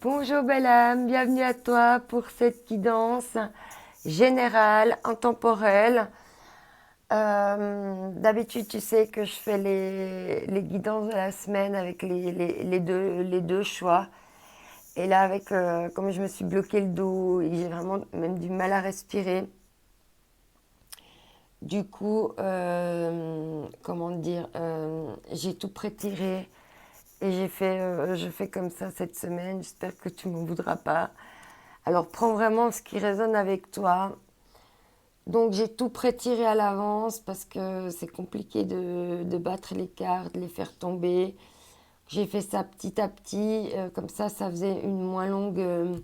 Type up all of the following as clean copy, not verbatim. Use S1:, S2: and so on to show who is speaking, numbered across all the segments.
S1: Bonjour belle âme, bienvenue à toi pour cette guidance générale, intemporelle. D'habitude, tu sais que je fais les guidances de la semaine avec les deux choix. Et là, comme je me suis bloqué le dos et j'ai vraiment même du mal à respirer, du coup, comment dire, j'ai tout prétiré et je fais comme ça cette semaine. J'espère que tu m'en voudras pas. Alors prends vraiment ce qui résonne avec toi. Donc j'ai tout prétiré à l'avance parce que c'est compliqué de battre les cartes, de les faire tomber. J'ai fait ça petit à petit, comme ça faisait une moins longue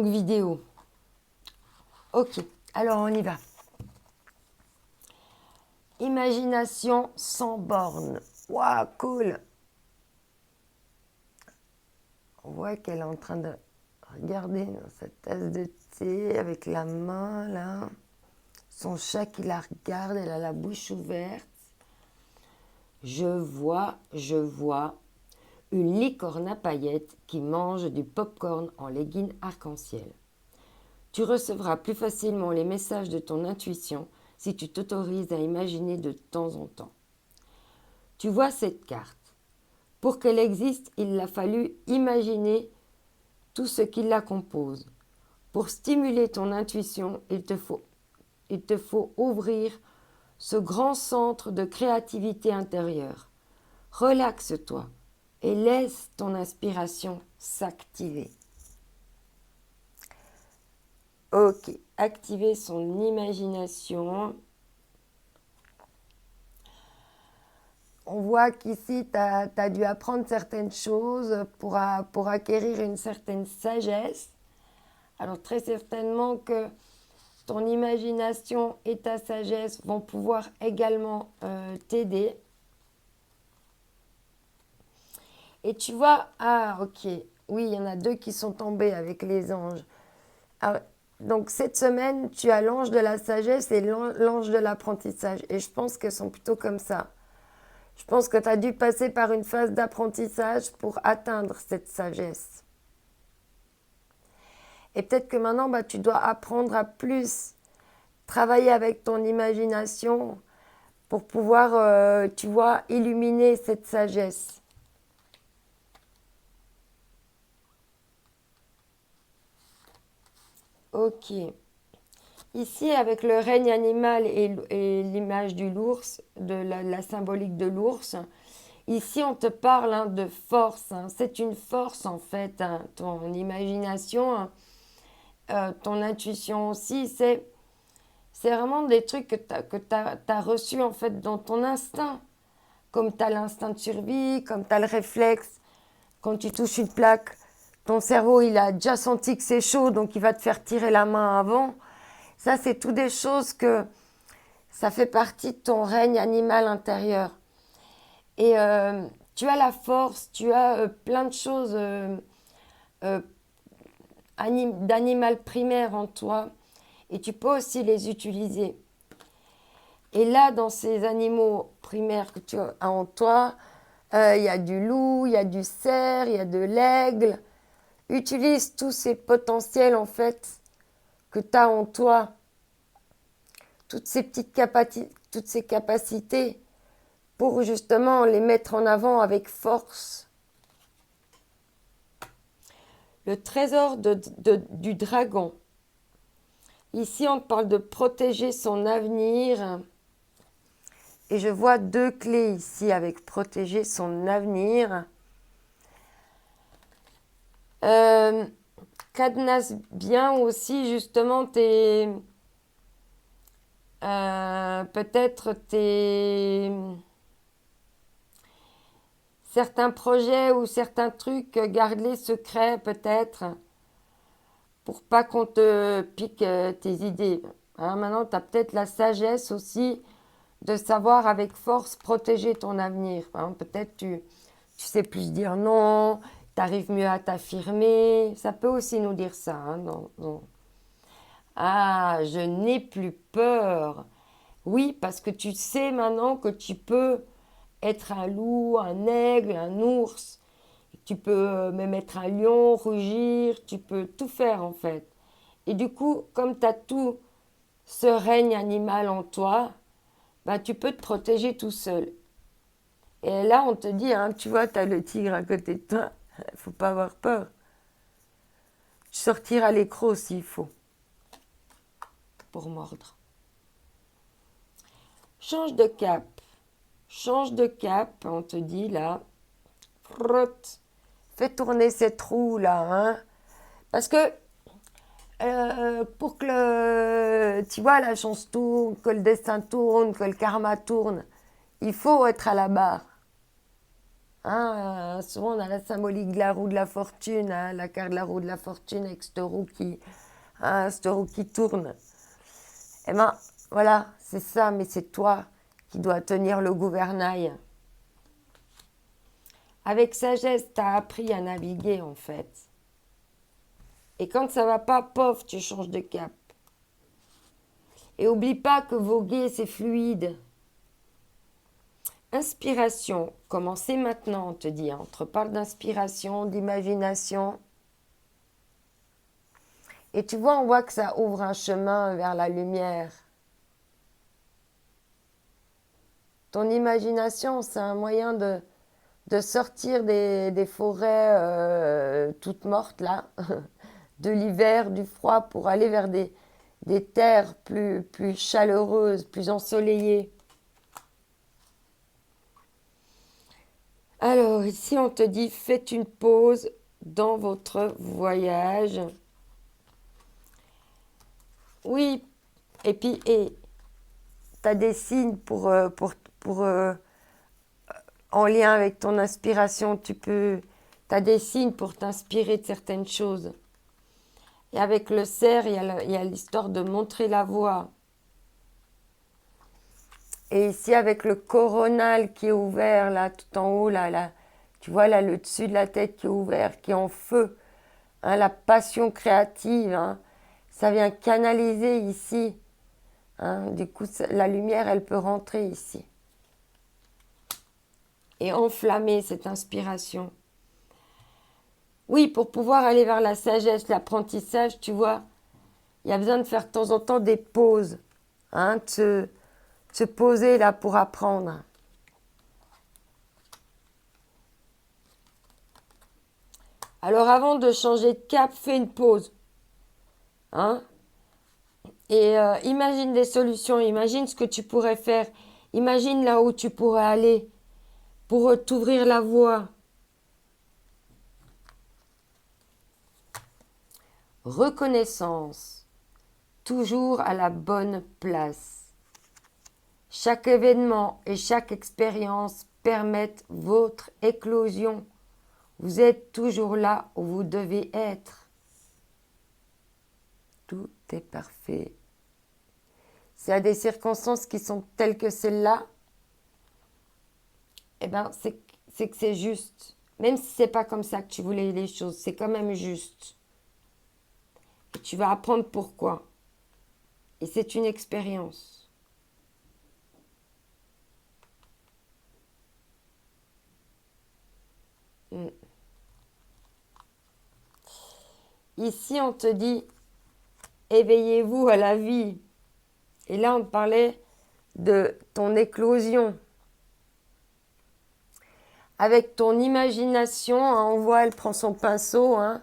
S1: vidéo. Ok, alors on y va. Imagination sans borne. Waouh, cool. On voit qu'elle est en train de regarder dans sa tasse de thé avec la main là. Son chat qui la regarde, elle a la bouche ouverte. Je vois une licorne à paillettes qui mange du pop-corn en leggings arc-en-ciel. Tu recevras plus facilement les messages de ton intuition si tu t'autorises à imaginer de temps en temps. Tu vois cette carte. Pour qu'elle existe, il a fallu imaginer tout ce qui la compose. Pour stimuler ton intuition, il te faut ouvrir ce grand centre de créativité intérieure. Relaxe-toi et laisse ton inspiration s'activer. Ok, activer son imagination. On voit qu'ici, tu as dû apprendre certaines choses pour acquérir une certaine sagesse. Alors très certainement que ton imagination et ta sagesse vont pouvoir également t'aider. Et tu vois, ah ok, oui, il y en a deux qui sont tombés avec les anges. Alors, donc cette semaine, tu as l'ange de la sagesse et l'ange de l'apprentissage. Et je pense qu'elles sont plutôt comme ça. Je pense que tu as dû passer par une phase d'apprentissage pour atteindre cette sagesse. Et peut-être que maintenant, tu dois apprendre à plus travailler avec ton imagination pour pouvoir, tu vois, illuminer cette sagesse. Ok. Ici, avec le règne animal et l'image de l'ours, de la symbolique de l'ours, ici on te parle de force. C'est une force en fait, ton imagination, ton intuition aussi. C'est vraiment des trucs que t'as reçus en fait dans ton instinct. Comme tu as l'instinct de survie, comme tu as le réflexe. Quand tu touches une plaque, ton cerveau il a déjà senti que c'est chaud, donc il va te faire tirer la main avant. Ça, c'est tout des choses que ça fait partie de ton règne animal intérieur. Et tu as la force, tu as plein de choses euh, d'animal primaire en toi et tu peux aussi les utiliser. Et là, dans ces animaux primaires que tu as en toi, il y a du loup, il y a du cerf, il y a de l'aigle. Utilise tous ces potentiels en fait que tu as en toi, toutes ces capacités pour justement les mettre en avant avec force. Le trésor du dragon. Ici, on parle de protéger son avenir. Et je vois deux clés ici avec protéger son avenir. Cadenasse bien aussi justement peut-être certains projets ou certains trucs, garde-les secrets peut-être pour pas qu'on te pique tes idées. Maintenant, tu as peut-être la sagesse aussi de savoir avec force protéger ton avenir. Peut-être tu sais plus dire non, tu arrives mieux à t'affirmer. Ça peut aussi nous dire ça. Ah, je n'ai plus peur. Oui, parce que tu sais maintenant que tu peux être un loup, un aigle, un ours. Tu peux même être un lion, rugir, tu peux tout faire en fait. Et du coup, comme tu as tout ce règne animal en toi, ben, tu peux te protéger tout seul. Et là, on te dit, hein, tu vois, tu as le tigre à côté de toi, il faut pas avoir peur. Tu sortiras les crocs s'il faut, pour mordre. Change de cap. Change de cap, on te dit là. Frotte. Fais tourner cette roue là, hein. Parce que pour que tu vois, la chance tourne, que le destin tourne, que le karma tourne, il faut être à la barre. Hein, souvent, on a la symbolique de la roue de la fortune, hein, la carte de la roue de la fortune avec cette roue qui tourne. Eh ben, voilà, c'est ça, mais c'est toi qui dois tenir le gouvernail. Avec sagesse, tu as appris à naviguer, en fait. Et quand ça va pas, pof, tu changes de cap. Et oublie pas que voguer, c'est fluide. Inspiration, commencez maintenant, on te dit. On te parle d'inspiration, d'imagination. Et tu vois, on voit que ça ouvre un chemin vers la lumière. Ton imagination, c'est un moyen de sortir des forêts toutes mortes, là, de l'hiver, du froid, pour aller vers des terres plus chaleureuses, plus ensoleillées. Alors, ici, on te dit, faites une pause dans votre voyage. Oui, et puis, tu as des signes en lien avec ton inspiration. Tu as des signes pour t'inspirer de certaines choses. Et avec le cerf, il y a l'histoire de montrer la voie. Et ici, avec le coronal qui est ouvert, là, tout en haut, là, tu vois, là, le dessus de la tête qui est ouvert, qui est en feu, hein, la passion créative, hein, ça vient canaliser ici. Hein, du coup, la lumière, elle peut rentrer ici. Et enflammer cette inspiration. Oui, pour pouvoir aller vers la sagesse, l'apprentissage, tu vois, il y a besoin de faire de temps en temps des pauses, hein, de se poser là pour apprendre. Alors avant de changer de cap, fais une pause. Hein, et imagine des solutions, imagine ce que tu pourrais faire, imagine là où tu pourrais aller pour t'ouvrir la voie. Reconnaissance, toujours à la bonne place. Chaque événement et chaque expérience permettent votre éclosion. Vous êtes toujours là où vous devez être. Tout est parfait. S'il y a des circonstances qui sont telles que celle-là, eh ben, c'est que c'est juste. Même si c'est pas comme ça que tu voulais les choses, c'est quand même juste. Et tu vas apprendre pourquoi. Et c'est une expérience. Ici, on te dit, éveillez-vous à la vie. Et là, on te parlait de ton éclosion. Avec ton imagination, hein, on voit, elle prend son pinceau. Hein.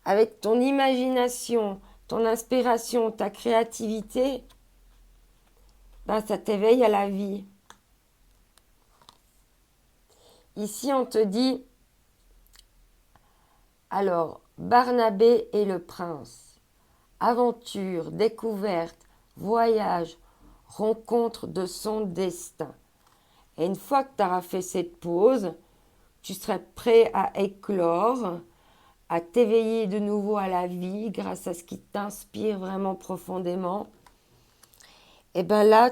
S1: Avec ton imagination, ton inspiration, ta créativité, ben, ça t'éveille à la vie. Ici, on te dit, alors, Barnabé et le prince. Aventure, découverte, voyage, rencontre de son destin. Et une fois que tu auras fait cette pause, tu serais prêt à éclore, à t'éveiller de nouveau à la vie grâce à ce qui t'inspire vraiment profondément. Et bien là, on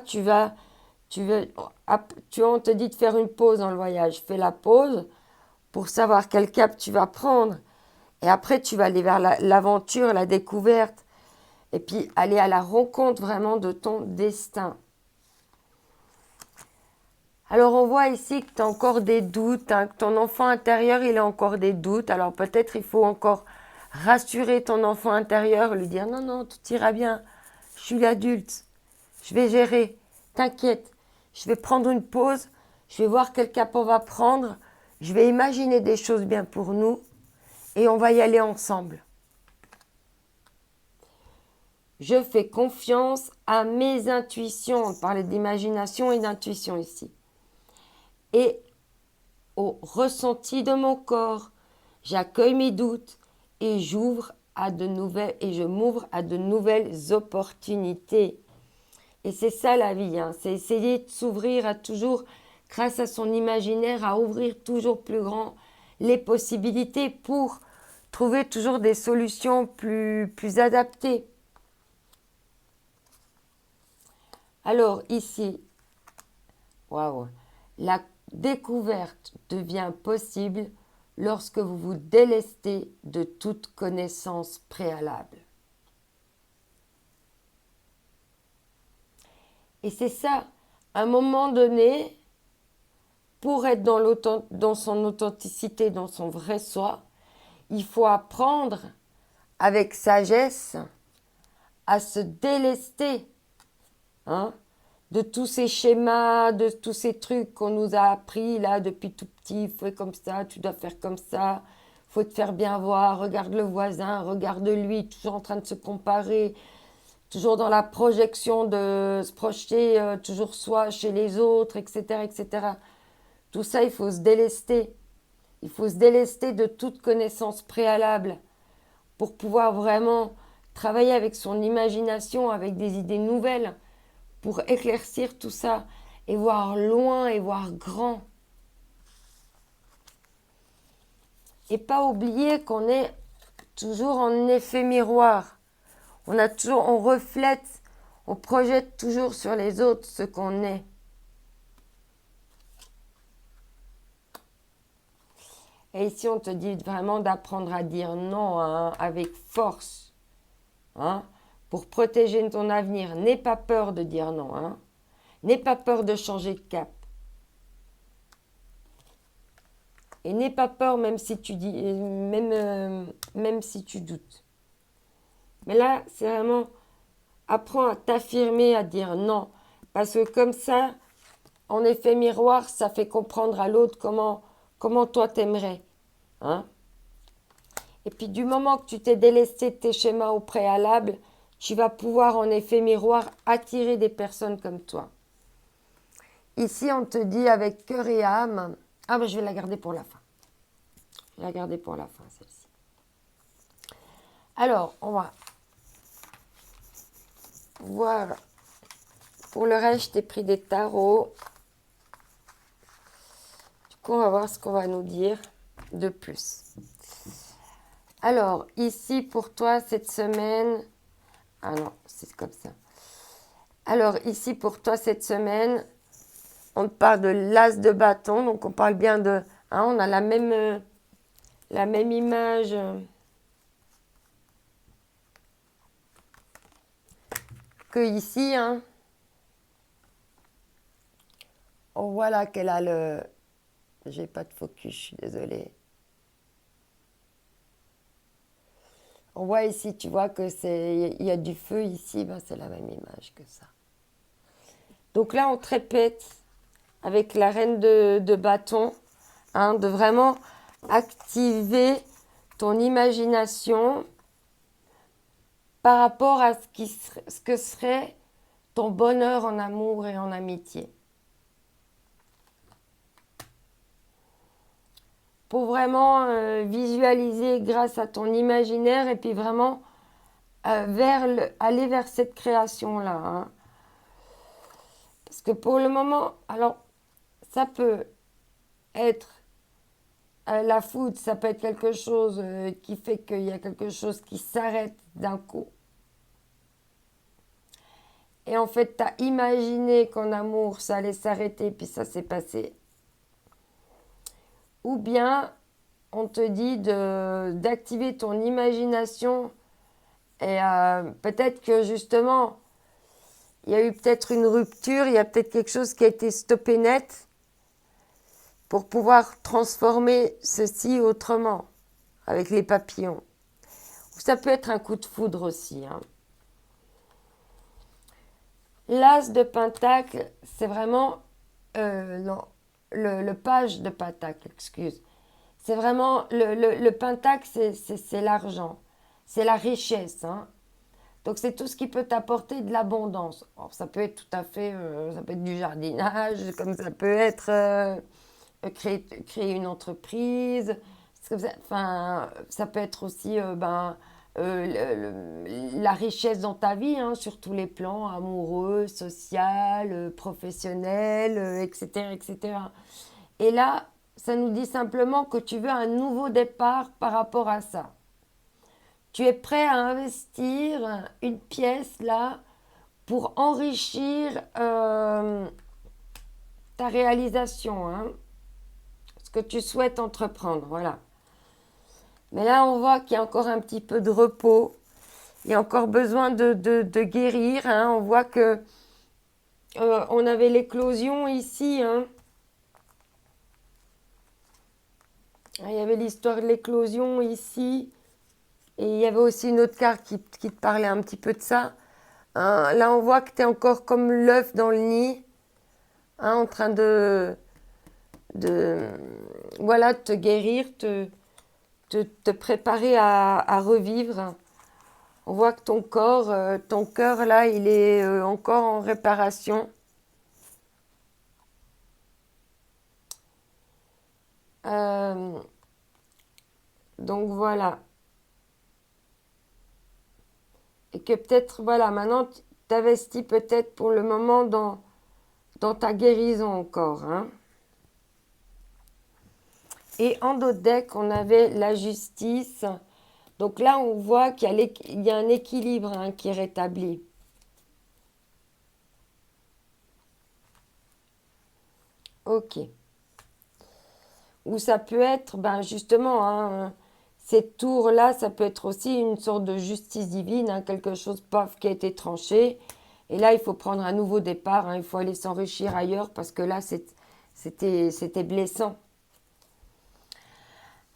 S1: te dit de faire une pause dans le voyage. Fais la pause pour savoir quel cap tu vas prendre. Et après, tu vas aller vers l'aventure, la découverte. Et puis, aller à la rencontre vraiment de ton destin. Alors on voit ici que tu as encore des doutes, hein, que ton enfant intérieur, il a encore des doutes. Alors peut-être il faut encore rassurer ton enfant intérieur, lui dire non, non, tout ira bien, je suis l'adulte, je vais gérer, t'inquiète, je vais prendre une pause, je vais voir quel cap on va prendre, je vais imaginer des choses bien pour nous et on va y aller ensemble. Je fais confiance à mes intuitions. On parlait d'imagination et d'intuition ici. Et au ressenti de mon corps. J'accueille mes doutes et je m'ouvre à de nouvelles opportunités. Et c'est ça la vie, hein. C'est essayer de s'ouvrir à toujours, grâce à son imaginaire, à ouvrir toujours plus grand les possibilités pour trouver toujours des solutions plus adaptées. Alors ici, waouh, la découverte devient possible lorsque vous vous délestez de toute connaissance préalable. Et c'est ça, à un moment donné, pour être dans son authenticité, dans son vrai soi, il faut apprendre avec sagesse à se délester, hein, de tous ces schémas, de tous ces trucs qu'on nous a appris là depuis tout petit. Fais comme ça, tu dois faire comme ça, faut te faire bien voir, regarde le voisin, regarde lui, toujours en train de se comparer, toujours dans la projection de se projeter toujours soi chez les autres, etc., etc. Tout ça, il faut se délester. Il faut se délester de toute connaissance préalable pour pouvoir vraiment travailler avec son imagination, avec des idées nouvelles, pour éclaircir tout ça et voir loin et voir grand. Et pas oublier qu'on est toujours en effet miroir. On reflète, on projette toujours sur les autres ce qu'on est. Et ici, on te dit vraiment d'apprendre à dire non, hein, avec force, hein, pour protéger ton avenir. N'aie pas peur de dire non, hein. N'aie pas peur de changer de cap. Et n'aie pas peur même si tu dis, même si tu doutes. Mais là, c'est vraiment, apprends à t'affirmer, à dire non. Parce que comme ça, en effet miroir, ça fait comprendre à l'autre comment toi t'aimerais. Hein? Et puis du moment que tu t'es délesté de tes schémas au préalable, tu vas pouvoir en effet miroir attirer des personnes comme toi. Ici, on te dit avec cœur et âme. Ah, ben je vais la garder pour la fin. Je vais la garder pour la fin, celle-ci. Alors, on va voir. Pour le reste, je t'ai pris des tarots. Du coup, on va voir ce qu'on va nous dire de plus. Alors, ici, pour toi, cette semaine... Ah non, c'est comme ça. Alors, ici, pour toi, cette semaine, on te parle de l'as de bâton. Donc, on parle bien de... Hein, on a la même image... que ici, hein. On voit là qu'elle a le... J'ai pas de focus, je suis désolée. On voit ici, tu vois que il y a du feu ici, ben c'est la même image que ça. Donc là, on te répète avec la reine de bâton, hein, de vraiment activer ton imagination par rapport à ce que serait ton bonheur en amour et en amitié. Pour vraiment visualiser grâce à ton imaginaire et puis vraiment aller vers cette création-là. Hein. Parce que pour le moment, alors, ça peut être la foudre, ça peut être quelque chose qui fait qu'il y a quelque chose qui s'arrête d'un coup. Et en fait, tu as imaginé qu'en amour, ça allait s'arrêter, puis ça s'est passé. Ou bien, on te dit d'activer ton imagination et peut-être que justement, il y a eu peut-être une rupture, il y a peut-être quelque chose qui a été stoppé net pour pouvoir transformer ceci autrement, avec les papillons. Ça peut être un coup de foudre aussi, hein. L'as de pentacle, c'est vraiment non, le page de pentacle, excuse. C'est vraiment le pentacle, c'est l'argent, c'est la richesse, hein. Donc c'est tout ce qui peut t'apporter de l'abondance. Alors, ça peut être tout à fait, ça peut être du jardinage, comme ça peut être créer une entreprise. Enfin, ça peut être aussi la richesse dans ta vie, hein, sur tous les plans, amoureux, social, professionnel, etc., etc. Et là, ça nous dit simplement que tu veux un nouveau départ par rapport à ça. Tu es prêt à investir une pièce là pour enrichir ta réalisation, hein, ce que tu souhaites entreprendre, voilà. Mais là, on voit qu'il y a encore un petit peu de repos. Il y a encore besoin de guérir, hein. On voit que on avait l'éclosion ici, hein. Il y avait l'histoire de l'éclosion ici. Et il y avait aussi une autre carte qui te parlait un petit peu de ça. Hein, là, on voit que tu es encore comme l'œuf dans le nid, hein, en train de, voilà, de te guérir, te préparer à revivre. On voit que ton cœur, là, il est encore en réparation. Euh, donc voilà. Et que peut-être, voilà, maintenant, tu t'investis peut-être pour le moment dans ta guérison encore, hein. Et en d'autres decks, on avait la justice. Donc là, on voit qu'il y a un équilibre, hein, qui est rétabli. Ok. Ou ça peut être, ben justement, hein, cette tour-là, ça peut être aussi une sorte de justice divine, hein, quelque chose, paf, qui a été tranché. Et là, il faut prendre un nouveau départ, hein, il faut aller s'enrichir ailleurs parce que là, c'était blessant.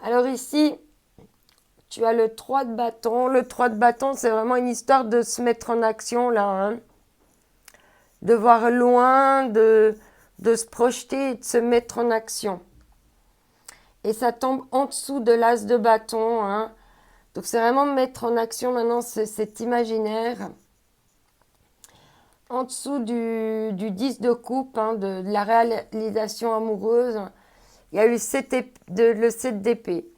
S1: Alors ici, tu as le 3 de bâton. Le 3 de bâton, c'est vraiment une histoire de se mettre en action, là, hein. De voir loin, de se projeter et de se mettre en action. Et ça tombe en dessous de l'as de bâton, hein. Donc c'est vraiment mettre en action maintenant cet imaginaire. En dessous du 10 de coupe, hein, de la réalisation amoureuse, il y a eu le 7 d'épée.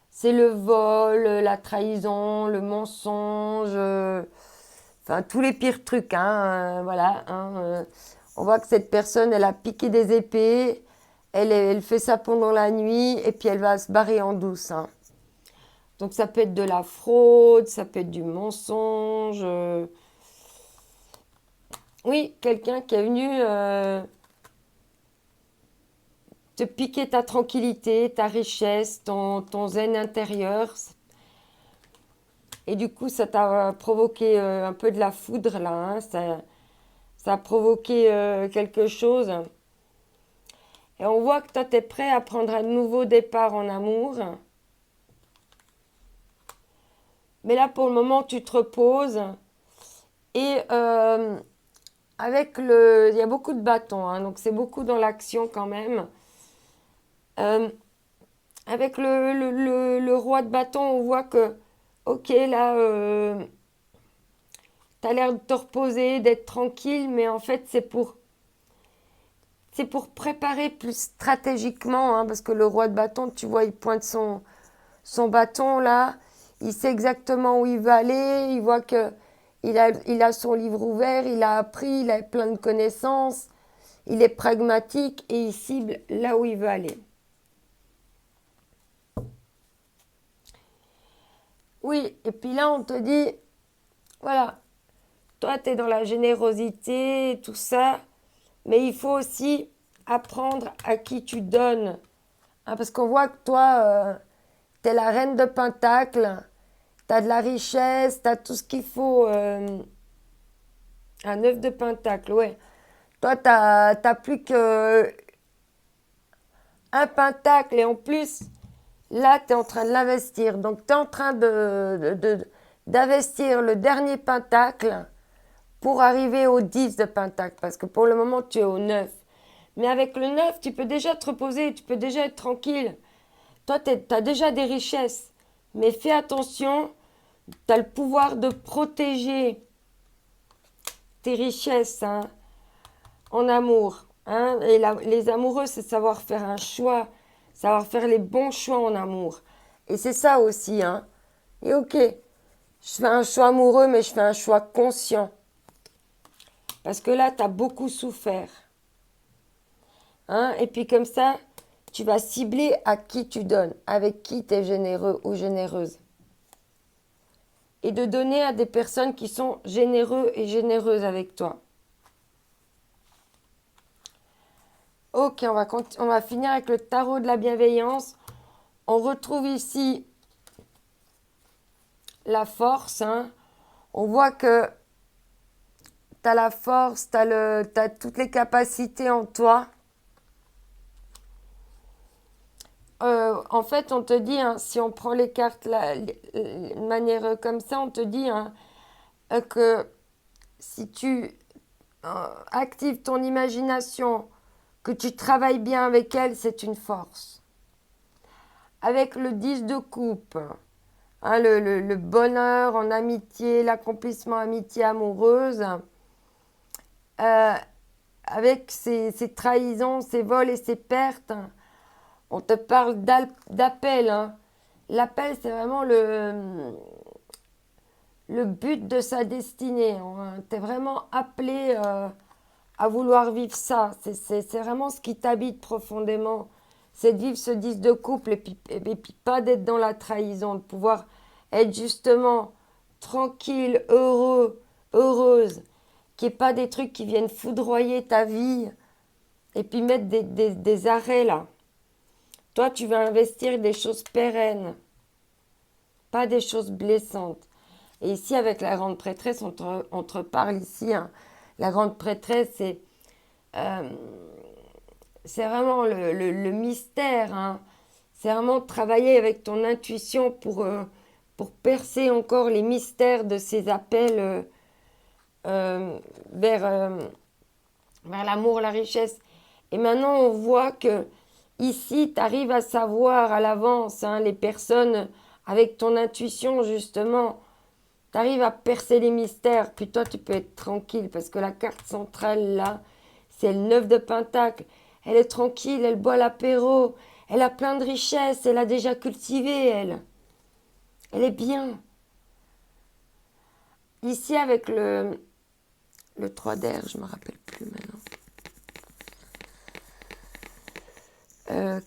S1: C'est le vol, la trahison, le mensonge, enfin tous les pires trucs, hein, voilà, hein, on voit que cette personne, elle a piqué des épées, elle fait ça pendant la nuit et puis elle va se barrer en douce, hein. Donc ça peut être de la fraude, ça peut être du mensonge. Oui, quelqu'un qui est venu te piquer ta tranquillité, ta richesse, ton zen intérieur. Et du coup, ça t'a provoqué un peu de la foudre là, hein. Ça a provoqué quelque chose. Et on voit que toi, tu es prêt à prendre un nouveau départ en amour. Mais là, pour le moment, tu te reposes. Et il y a beaucoup de bâtons, hein, donc c'est beaucoup dans l'action quand même. Euh, avec le roi de bâton, on voit que, ok, là, tu as l'air de te reposer, d'être tranquille, mais en fait, c'est pour préparer plus stratégiquement, hein, parce que le roi de bâton, tu vois, il pointe son bâton là, il sait exactement où il va aller, il voit que il a son livre ouvert, il a appris, il a plein de connaissances, il est pragmatique et il cible là où il veut aller. Oui, et puis là on te dit, voilà, toi tu es dans la générosité, tout ça, mais il faut aussi apprendre à qui tu donnes. Hein, parce qu'on voit que toi, tu es la reine de Pentacle, tu as de la richesse, tu as tout ce qu'il faut. Un œuf de Pentacle, ouais. Toi, t'as plus que un pentacle et en plus, là, tu es en train de l'investir. Donc, tu es en train d'investir le dernier pentacle pour arriver au 10 de pentacle. Parce que pour le moment, tu es au 9. Mais avec le 9, tu peux déjà te reposer, tu peux déjà être tranquille. Toi, tu as déjà des richesses. Mais fais attention, tu as le pouvoir de protéger tes richesses hein, en amour. Hein. Et les amoureux, c'est savoir faire un choix, savoir faire les bons choix en amour. Et c'est ça aussi. Hein. Et ok, je fais un choix amoureux, mais je fais un choix conscient. Parce que là, tu as beaucoup souffert. Hein. Et puis comme ça, tu vas cibler à qui tu donnes, avec qui tu es généreux ou généreuse. Et de donner à des personnes qui sont généreux et généreuses avec toi. Ok, on va finir avec le tarot de la bienveillance. On retrouve ici la force. Hein. On voit que tu as la force, tu as toutes les capacités en toi. En fait, on te dit, hein, si on prend les cartes de manière comme ça, on te dit hein, que si tu actives ton imagination, que tu travailles bien avec elle, c'est une force. Avec le 10 de coupe, hein, le bonheur en amitié, l'accomplissement amitié amoureuse, avec ses trahisons, ses vols et ses pertes, on te parle d'appel. Hein. L'appel, c'est vraiment le but de sa destinée. Hein. Tu es vraiment appelé à vouloir vivre ça. C'est vraiment ce qui t'habite profondément. C'est de vivre ce 10 de couple et puis pas d'être dans la trahison, de pouvoir être justement tranquille, heureux, heureuse, qu'il n'y ait pas des trucs qui viennent foudroyer ta vie et puis mettre des arrêts là. Toi, tu vas investir des choses pérennes, pas des choses blessantes. Et ici, avec la grande prêtresse, on te parle ici. Hein. La grande prêtresse, c'est vraiment le mystère. Hein. C'est vraiment travailler avec ton intuition pour percer encore les mystères de ces appels vers l'amour, la richesse. Et maintenant, on voit que ici, tu arrives à savoir à l'avance hein, les personnes avec ton intuition, justement. Tu arrives à percer les mystères. Puis toi, tu peux être tranquille parce que la carte centrale, là, c'est le 9 de Pentacle. Elle est tranquille, elle boit l'apéro. Elle a plein de richesses, elle a déjà cultivé, elle. Elle est bien. Ici, avec le 3 d'air, je ne me rappelle plus maintenant.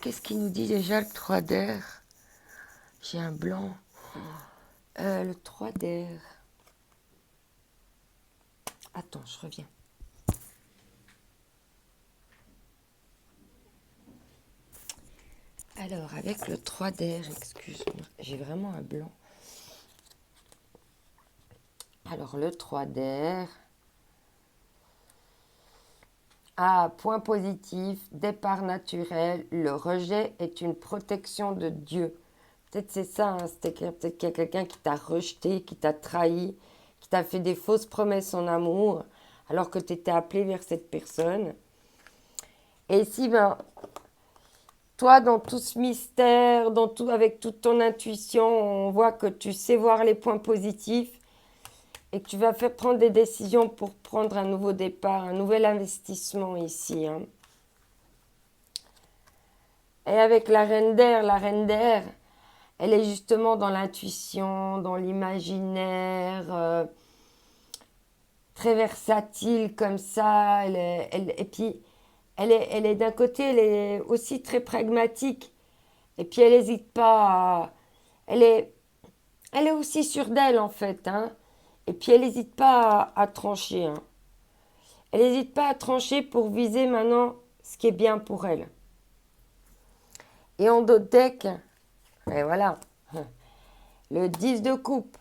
S1: Qu'est-ce qu'il nous dit déjà le 3 d'air? J'ai un blanc. Le 3 d'air. Attends, je reviens. Alors, avec le 3 d'air, excuse-moi, j'ai vraiment un blanc. Alors, le 3 d'air. Ah, point positif, départ naturel, le rejet est une protection de Dieu. Peut-être c'est ça, hein, peut-être qu'il y a quelqu'un qui t'a rejeté, qui t'a trahi, qui t'a fait des fausses promesses en amour, alors que tu étais appelé vers cette personne. Et ici, ben, toi, dans tout ce mystère, avec toute ton intuition, on voit que tu sais voir les points positifs et que tu vas faire prendre des décisions pour prendre un nouveau départ, un nouvel investissement ici. Hein. Et avec la reine d'air, elle est justement dans l'intuition, dans l'imaginaire, très versatile comme ça. Et puis, elle est d'un côté, elle est aussi très pragmatique. Et puis, elle n'hésite pas à... Elle est aussi sûre d'elle, en fait. Hein. Et puis, elle n'hésite pas à trancher. Hein. Elle n'hésite pas à trancher pour viser maintenant ce qui est bien pour elle. Et en dos de deck, et voilà, le 10 de coupe.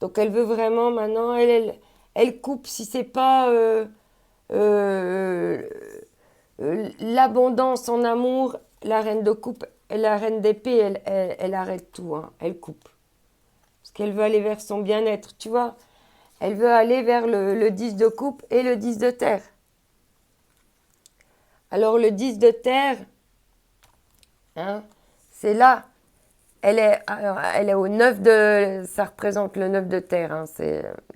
S1: Donc, elle veut vraiment maintenant, elle coupe si c'est pas l'abondance en amour, la reine de coupe, la reine d'épée, elle arrête tout, hein, elle coupe. Parce qu'elle veut aller vers son bien-être, tu vois. Elle veut aller vers le 10 de coupe et le 10 de terre. Alors le 10 de terre, hein, c'est là. Elle est au 9 de... Ça représente le 9 de terre. Hein,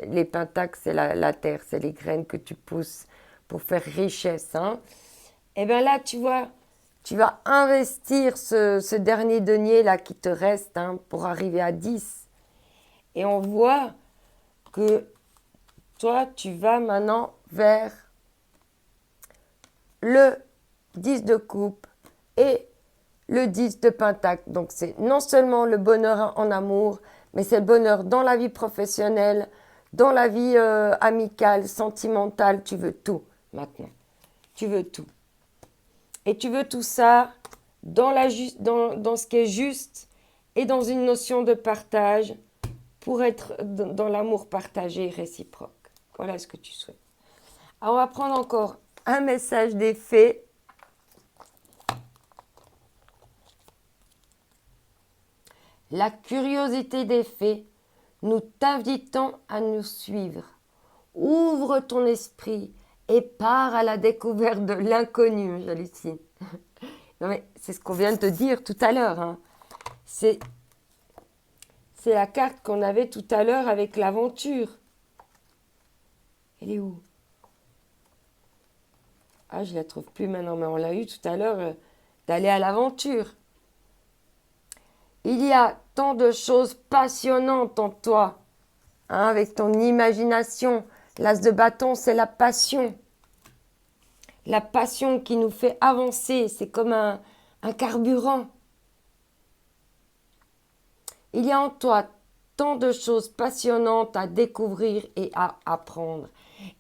S1: les pentacles, c'est la terre. C'est les graines que tu pousses pour faire richesse. Hein. Et bien là, tu vois, tu vas investir ce dernier denier là qui te reste hein, pour arriver à 10. Et on voit que toi, tu vas maintenant vers le 10 de coupe et le 10 de pentacle. Donc c'est non seulement le bonheur en amour, mais c'est le bonheur dans la vie professionnelle, dans la vie amicale, sentimentale. Tu veux tout maintenant. Tu veux tout. Et tu veux tout ça dans ce qui est juste et dans une notion de partage pour être dans l'amour partagé réciproque. Voilà ce que tu souhaites. Alors on va prendre encore un message des fées. La curiosité des fées, nous t'invitons à nous suivre. Ouvre ton esprit et pars à la découverte de l'inconnu, j'hallucine. Non mais c'est ce qu'on vient de te dire tout à l'heure. Hein. C'est la carte qu'on avait tout à l'heure avec l'aventure. Elle est où? Ah, je la trouve plus maintenant, mais on l'a eu tout à l'heure, d'aller à l'aventure. Il y a tant de choses passionnantes en toi, hein, avec ton imagination. L'as de bâton, c'est la passion. La passion qui nous fait avancer, c'est comme un carburant. Il y a en toi tant de choses passionnantes à découvrir et à apprendre.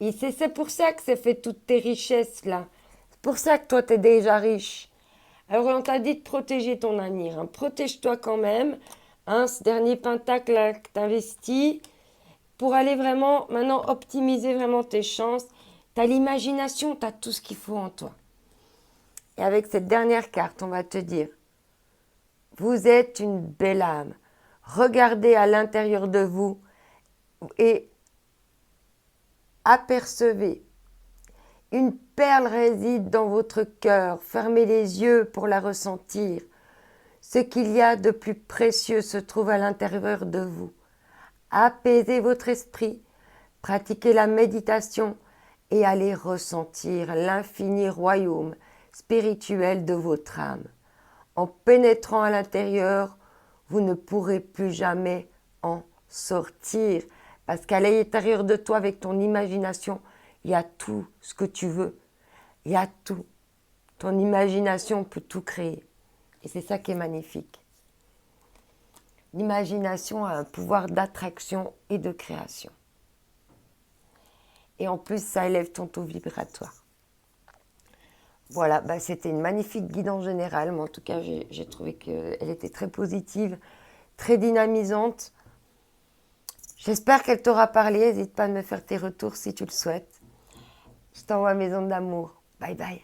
S1: Et c'est pour ça que ça fait toutes tes richesses là. C'est pour ça que toi, tu es déjà riche. Alors, on t'a dit de protéger ton avenir. Hein. Protège-toi quand même. Hein, ce dernier pentacle là que tu investis pour aller vraiment maintenant optimiser vraiment tes chances. Tu as l'imagination, tu as tout ce qu'il faut en toi. Et avec cette dernière carte, on va te dire, vous êtes une belle âme. Regardez à l'intérieur de vous et apercevez. Une perle réside dans votre cœur. Fermez les yeux pour la ressentir. Ce qu'il y a de plus précieux se trouve à l'intérieur de vous. Apaisez votre esprit, pratiquez la méditation et allez ressentir l'infini royaume spirituel de votre âme. En pénétrant à l'intérieur, vous ne pourrez plus jamais en sortir. Parce qu'à l'intérieur de toi, avec ton imagination, il y a tout ce que tu veux. Il y a tout. Ton imagination peut tout créer. Et c'est ça qui est magnifique. L'imagination a un pouvoir d'attraction et de création. Et en plus, ça élève ton taux vibratoire. Voilà, c'était une magnifique guidance générale. Mais en tout cas, j'ai trouvé qu'elle était très positive, très dynamisante. J'espère qu'elle t'aura parlé. N'hésite pas à me faire tes retours si tu le souhaites. Je t'envoie mes ondes d'amour. Bye bye.